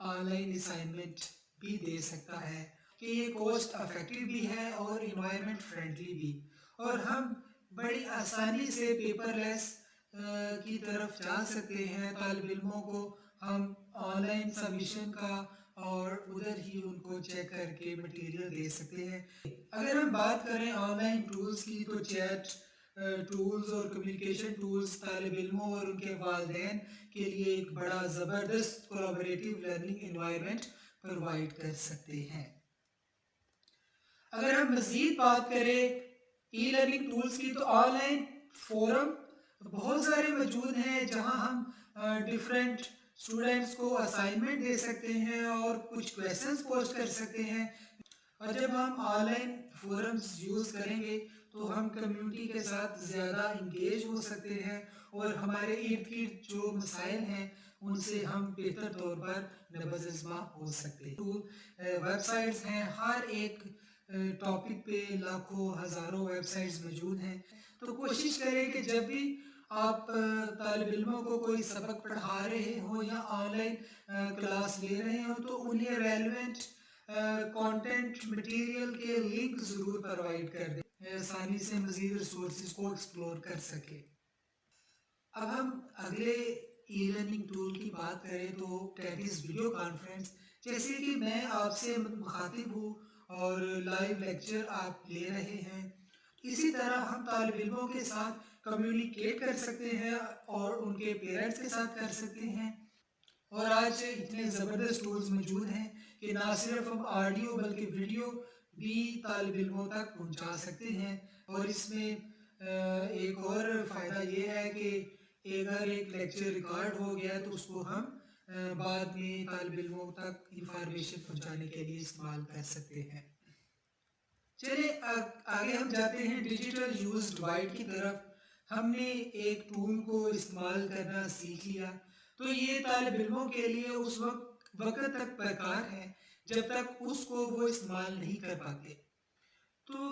Online assignment भी दे सकता है कि ये कॉस्ट इफेक्टिव भी है और इन्वायरमेंट फ्रेंडली भी, और हम बड़ी आसानी से पेपरलेस की तरफ जा सकते हैं। तालिब इल्मों को हम ऑनलाइन सबमिशन का और उधर ही उनको चेक करके मटेरियल दे सकते हैं। अगर हम बात करें ऑनलाइन टूल्स की, तो चैट टूल्स और कम्युनिकेशन टूल्स तालिब इल्मों और उनके वालिदैन के लिए एक बड़ा ज़बरदस्त कोलैबोरेटिव लर्निंग एनवायरनमेंट प्रोवाइड कर सकते हैं। अगर हम मज़ीद बात करें ई लर्निंग टूल्स की, तो ऑनलाइन फोरम बहुत सारे मौजूद हैं जहां हम डिफरेंट स्टूडेंट्स को असाइनमेंट दे सकते हैं और कुछ क्वेश्चंस पोस्ट कर सकते हैं। और जब हम ऑनलाइन फोरम्स यूज़ करेंगे तो हम कम्युनिटी के साथ ज़्यादा इंगेज हो सकते हैं और हमारे इर्द गिर्द जो मसाइल हैं उनसे हम बेहतर तौर पर नबज़मा हो सकते हैं। वेबसाइट्स हैं, हर एक टॉपिक पे लाखों हज़ारों वेबसाइट्स मौजूद हैं। तो कोशिश करें कि जब भी आप तालिब इल्मों को कोई सबक पढ़ा रहे हो या ऑनलाइन क्लास ले रहे हो तो उन्हें रेलेवेंट कंटेंट मटेरियल के लिंक ज़रूर प्रोवाइड कर दें, आसानी से मज़ीद रिसोर्सेज को एक्सप्लोर कर सके। अब हम अगले ई लर्निंग टूल की बात करें तो टेडिस वीडियो कॉन्फ्रेंस। जैसे कि मैं आपसे मुखातिब हूँ और लाइव लेक्चर आप ले रहे हैं, इसी तरह हम तालिब इल्मों के साथ कम्युनिकेट कर सकते हैं और उनके पेरेंट्स के साथ कर सकते हैं। और आज इतने ज़बरदस्त टूल्स मौजूद हैं कि ना सिर्फ हम ऑडियो बल्कि वीडियो भी तालिब इल्मों तक पहुंचा सकते हैं। और इसमें एक और फ़ायदा ये है कि अगर एक लेक्चर रिकॉर्ड हो गया तो उसको हम बाद में तालिब इल्मों तक इंफॉर्मेशन पहुंचाने के लिए इस्तेमाल कर सकते हैं। चलिए आगे हम जाते हैं डिजिटल यूज डिवाइड की तरफ। हमने एक टूल को इस्तेमाल करना सीख लिया तो ये तालिब इल्मों के लिए उस वक्त तक बेकार है जब तक उसको वो इस्तेमाल नहीं कर पाते। तो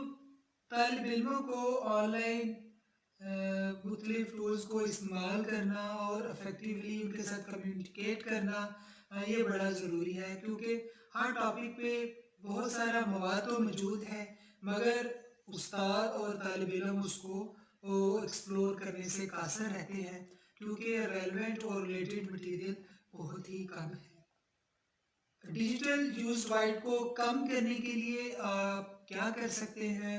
तालिब इल्मों को ऑनलाइन मुख्तलिफ टूल्स को इस्तेमाल करना और इफ़ेक्टिवली उनके साथ कम्युनिकेट करना ये बड़ा ज़रूरी है, क्योंकि हर टॉपिक पे बहुत सारा मवाद तो मौजूद है मगर उस्ताद और तालिब इल्म उसको एक्सप्लोर करने से कासर रहते हैं, क्योंकि रेलेवेंट और रिलेटेड मटेरियल बहुत ही कम है। डिजिटल यूज वाइड को कम करने के लिए आप क्या कर सकते हैं?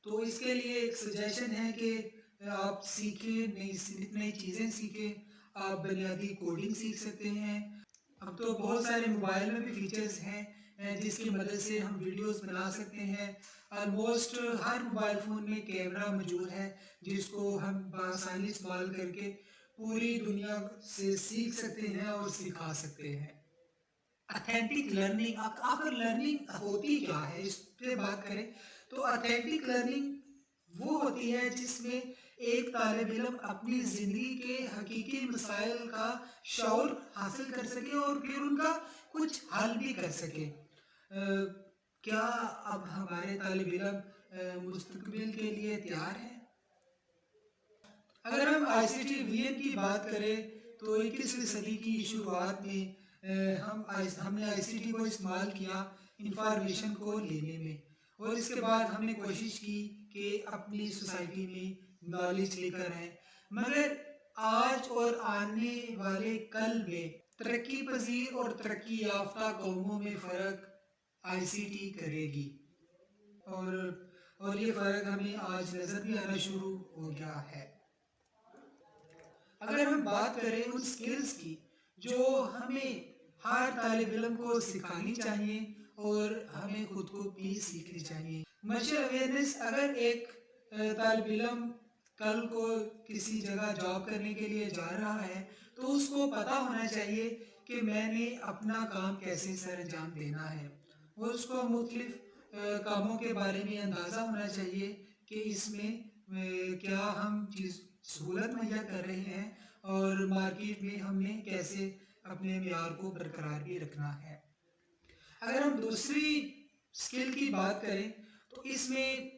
तो इसके लिए एक सजेशन है कि आप सीखें, नई नई चीज़ें सीखें। आप बुनियादी कोडिंग सीख सकते हैं। अब तो बहुत सारे मोबाइल में भी फीचर्स हैं जिसकी मदद से हम वीडियोस बना सकते हैं। ऑलमोस्ट हर मोबाइल फ़ोन में कैमरा मौजूद है जिसको हम बआसानी इस्तेमाल करके पूरी दुनिया से सीख सकते हैं और सिखा सकते हैं। ऑथेंटिक लर्निंग, आखिर लर्निंग होती क्या है इस पे बात करें तो ऑथेंटिक लर्निंग वो होती है जिसमें एक तालिब इल्म अपनी ज़िंदगी के हकीकी मसाइल का शऊर हासिल कर सके और फिर उनका कुछ हल भी कर सके। क्या अब हमारे तालिब इल्म मुस्तकबिल के लिए तैयार हैं? अगर हम आईसीटी वीएन की बात करें तो 21वीं सदी की शुरुआत में हमने आईसीटी को इस्तेमाल किया इंफॉर्मेशन को लेने में, और इसके बाद हमने कोशिश की कि अपनी सोसाइटी में नॉलेज लेकर आए। मगर आज और आने वाले कल में तरक्की पजीर और तरक्की याफ्ता कौमों में फ़र्क आईसीटी करेगी, और ये फ़र्क हमें आज नज़र भी आना शुरू हो गया है। अगर हम बात करें उन स्किल्स की जो हमें हर तालिब इल्म को सिखानी चाहिए और हमें खुद को भी सीखनी चाहिए। कमर्शियल अवेयरनेस, अगर एक तालिब इल्म कल को किसी जगह जॉब करने के लिए जा रहा है तो उसको पता होना चाहिए कि मैंने अपना काम कैसे सर अंजाम देना है, और उसको मुख्तलिफ कामों के बारे में अंदाज़ा होना चाहिए कि इसमें क्या हम चीज़ सहूलत मुहैया कर रहे हैं और मार्केट में हमने कैसे अपने मेयार को बरकरार भी रखना है। अगर हम दूसरी स्किल की बात करें तो इसमें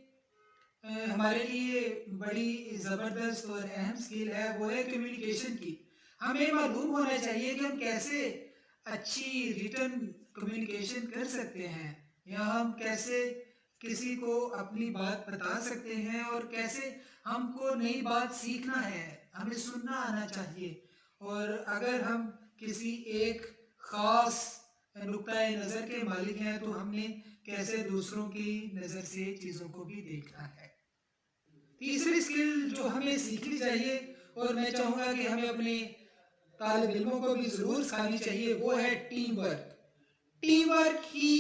हमारे लिए बड़ी ज़बरदस्त और अहम स्किल है, वो है कम्युनिकेशन की। हमें मालूम होना चाहिए कि हम कैसे अच्छी रिटर्न कम्युनिकेशन कर सकते हैं, या हम कैसे किसी को अपनी बात बता सकते हैं, और कैसे हमको नई बात सीखना है, हमें सुनना आना चाहिए। और अगर हम किसी एक ख़ास नुक्ता नज़र के मालिक हैं तो हमने कैसे दूसरों की नज़र से चीज़ों को भी देखना है। तीसरी स्किल जो हमें सीखनी चाहिए, और मैं चाहूँगा कि हमें अपने तालिब इल्मों को भी ज़रूर सिखानी चाहिए, वो है टीम वर्क। टीम वर्क ही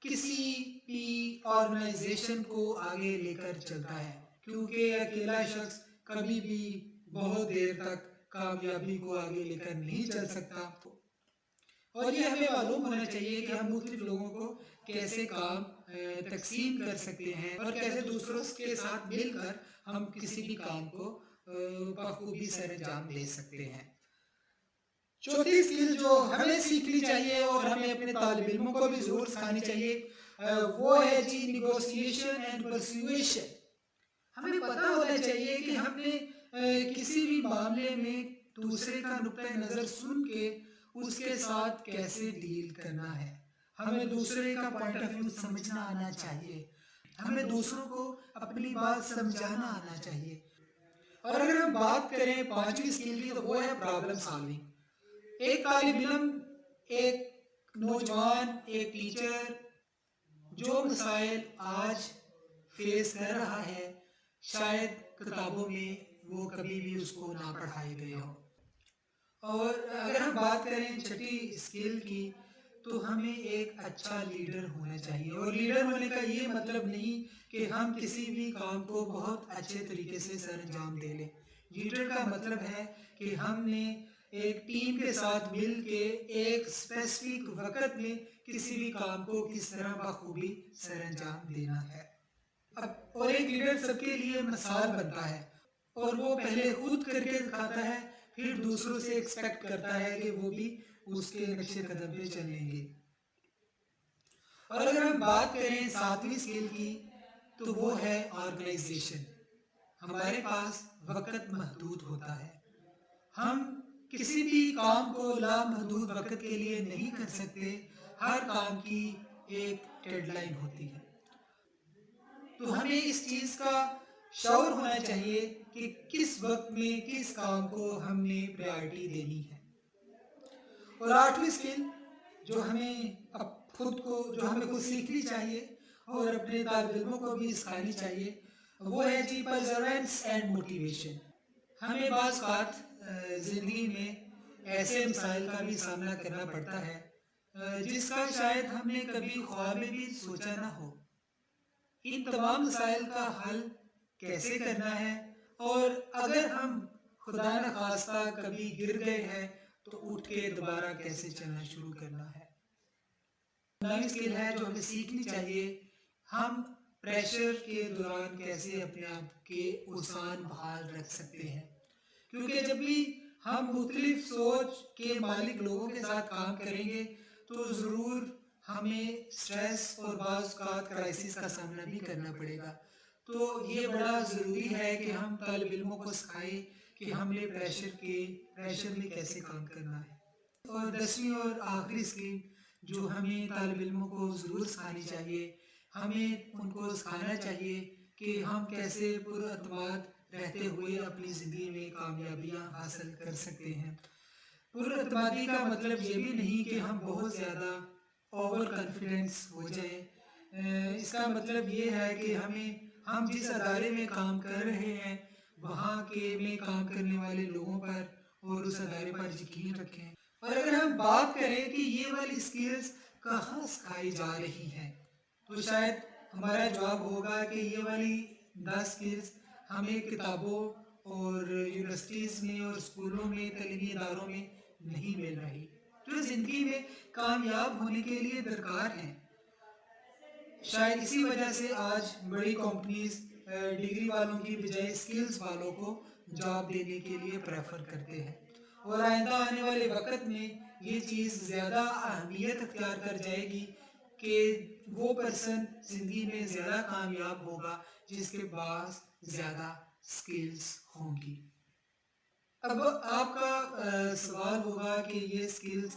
किसी भी ऑर्गेनाइजेशन को आगे लेकर चलता है, क्योंकि अकेला शख्स कभी भी बहुत देर तक कामयाबी को आगे लेकर नहीं चल सकता। और ये हमें मालूम होना चाहिए कि हम मुख्तलिफ लोगों को कैसे काम तकसीम कर सकते हैं, और कैसे दूसरों के साथ मिलकर हम किसी भी काम को बखूबी सर अंजाम दे सकते हैं। चौथी स्किल जो हमें सीखनी चाहिए और हमें अपने तालिब इल्मों को भी ज़रूर सिखानी चाहिए, वो है जी निगोशिएशन एंड परसुएशन। हमें पता होना चाहिए कि हमने किसी भी मामले में दूसरे का नुक्ता नज़र सुन के उसके साथ कैसे डील करना है। हमें दूसरे का पॉइंट ऑफ व्यू समझना आना चाहिए, हमें दूसरों को अपनी बात समझाना आना चाहिए। और अगर हम बात करें पांचवी स्किल की, तो वो है प्रॉब्लम सॉल्विंग। एक तालिब इल्म, एक नौजवान, एक टीचर जो मसाइल आज फेस कर रहा है, शायद किताबों में वो कभी भी उसको ना पढ़ाए गए हो। और अगर हम बात करें छठी स्किल की, तो हमें एक अच्छा लीडर होना चाहिए। और लीडर होने का ये मतलब नहीं कि हम किसी भी काम को बहुत अच्छे तरीके से सर अंजाम दे लें। लीडर का मतलब है कि हमने एक टीम के साथ मिल के एक स्पेसिफिक वक्त में किसी भी काम को किस तरह बखूबी सर अंजाम देना है। अब और एक लीडर सबके लिए मिसाल बनता है, और वो पहले खुद करके दिखाता है, फिर दूसरों से एक्सपेक्ट करता है कि वो भी उसके नक्शे कदम पे चलेंगे। और अगर हम बात करें सातवीं स्किल की, तो वो है ऑर्गेनाइजेशन। हमारे पास वक्त महदूद होता है, हम किसी भी काम को लामहदूद वक्त के लिए नहीं कर सकते। हर काम की एक डेडलाइन होती है, तो हमें इस चीज़ का शौर होना चाहिए कि किस वक्त में किस काम को हमने प्रायोरिटी देनी है। और आठवीं स्किल जो हमें अब खुद को जो हमें खुद सीखनी चाहिए और अपने तालिब इल्मों को भी सिखानी चाहिए, वो है जी परसेवरेंस एंड मोटिवेशन। हमें बाज़ औक़ात ज़िंदगी में ऐसे मसाइल का भी सामना करना पड़ता है जिसका शायद हमने कभी ख्वाब में भी सोचा ना हो। इन तमाम मसाइल का हल कैसे करना है, और अगर हम खुदा न खास्ता कभी गिर गए हैं तो उठ के दोबारा कैसे चलना शुरू करना है। नई स्किल है जो हमें सीखनी चाहिए, हम प्रेशर के दौरान कैसे अपने आप के उसान बहाल रख सकते हैं। क्योंकि जब भी हम मुख्तलिफ सोच के मालिक लोगों के साथ काम करेंगे तो ज़रूर हमें स्ट्रेस और बाज़ औक़ात क्राइसिस का सामना भी करना पड़ेगा। तो ये बड़ा ज़रूरी है कि हम तालिब इल्मों को सिखाएं कि हमने प्रेशर में कैसे काम करना है। और 10वीं और आखिरी स्किल जो हमें तालिब इल्मों को ज़रूर सिखानी चाहिए, हमें उनको सिखाना चाहिए कि हम कैसे पुरअतमाद रहते हुए अपनी ज़िंदगी में कामयाबियाँ हासिल कर सकते हैं। पुरअतमादी का मतलब ये भी नहीं कि हम बहुत ज़्यादा ओवर कॉन्फिडेंस हो जाएं। इसका मतलब ये है कि हम जिस अदारे में काम कर रहे हैं वहाँ के में काम करने वाले लोगों पर और उस अदारे पर यकीन रखें। और अगर हम बात करें कि ये वाली स्किल्स कहाँ सिखाई जा रही हैं, तो शायद हमारा जवाब होगा कि ये वाली 10 स्किल्स हमें किताबों और यूनिवर्सिटीज़ में और स्कूलों में तालीमी इदारों में नहीं मिल रही, जो ज़िंदगी में कामयाब होने के लिए दरकार हैं। शायद इसी वजह से आज बड़ी कंपनीज डिग्री वालों की बजाय स्किल्स वालों को जॉब देने के लिए प्रेफर करते हैं। और आइंदा आने वाले वक्त में ये चीज़ ज़्यादा अहमियत अख्तियार कर जाएगी कि वो पर्सन ज़िंदगी में ज़्यादा कामयाब होगा जिसके पास ज़्यादा स्किल्स होंगी। अब आपका सवाल होगा कि ये स्किल्स